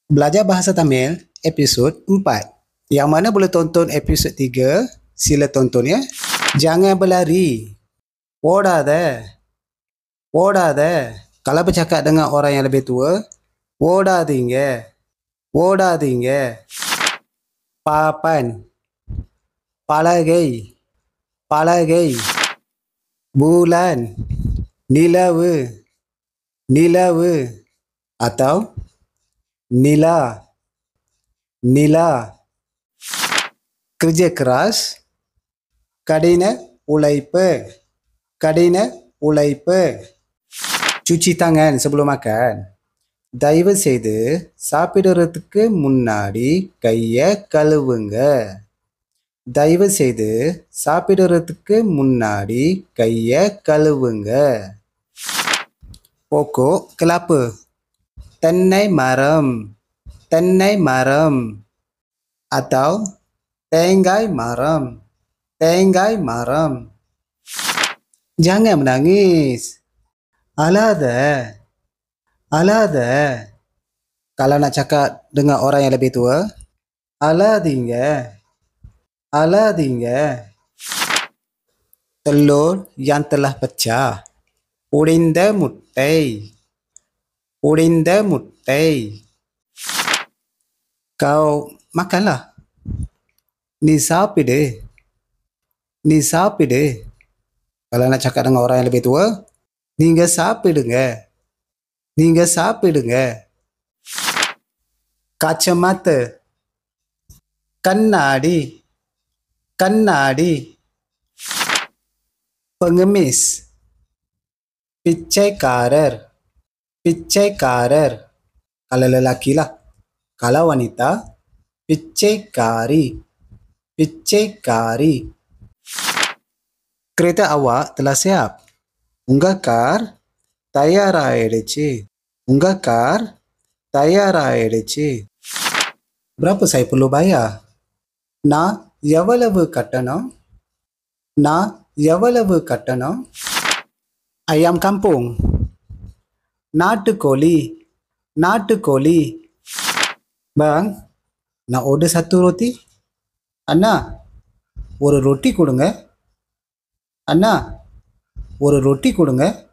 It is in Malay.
Belajar Bahasa Tamil episod 4. Yang mana boleh tonton episod 3, sila tonton ya. Jangan berlari. ஓடாத. ஓடாத. Kalau bercakap dengan orang yang lebih tua, ஓடாதீங்க. ஓடாதீங்க. Papan. Palagai. Palagai. Bulan. Nilawu. Nilawu. Atau Nila. Nila. Kerja keras. Kadina உழைப்பு. Kadina உழைப்பு. Cuci tangan sebelum makan. தயவு செய்து சாப்பிடுறதுக்கு முன்னாடி கையை கழுவுங்க. தயவு செய்து சாப்பிடுறதுக்கு முன்னாடி கையை கழுவுங்க. Pokok kelapa. தென்னை மரம். தென்னை மரம். Atau தேங்காய் மரம். தேங்காய் மரம். Jangan menangis. Aladha. Aladha. Kalau nak cakap dengan orang yang lebih tua, aladinga. Aladinga. Telur yang telah pecah. Urinda mutai. Urinda mutai. Kau makanlah. Ni சாப்பிடு. Ni சாப்பிடு. Kalau nak cakap dengan orang yang lebih tua, நீங்க சாப்பிடுங்க. நீங்க சாப்பிடுங்க. Kacamata. கண்ணாடி. கண்ணாடி. Pengemis. Piccaiக்காரர். Piccaiக்காரர். Kalau lelaki lah. Kalau wanita, Piccaikari. Piccaikari. Kereta awak telah siap. Unga kar தயாராயிடுச்சு. Unga kar தயாராயிடுச்சு. Berapa saya perlu bayar? நான் எவ்வளவு கட்டணும்? நான் எவ்வளவு கட்டணும்? Ayam kampung. நாட்டுக்கோழி. நாட்டுக்கோழி. Bang, nak order satu roti? அண்ணா, ஒரு ரொட்டி கொடுங்க. அண்ணா, ஒரு ரொட்டி கொடுங்க.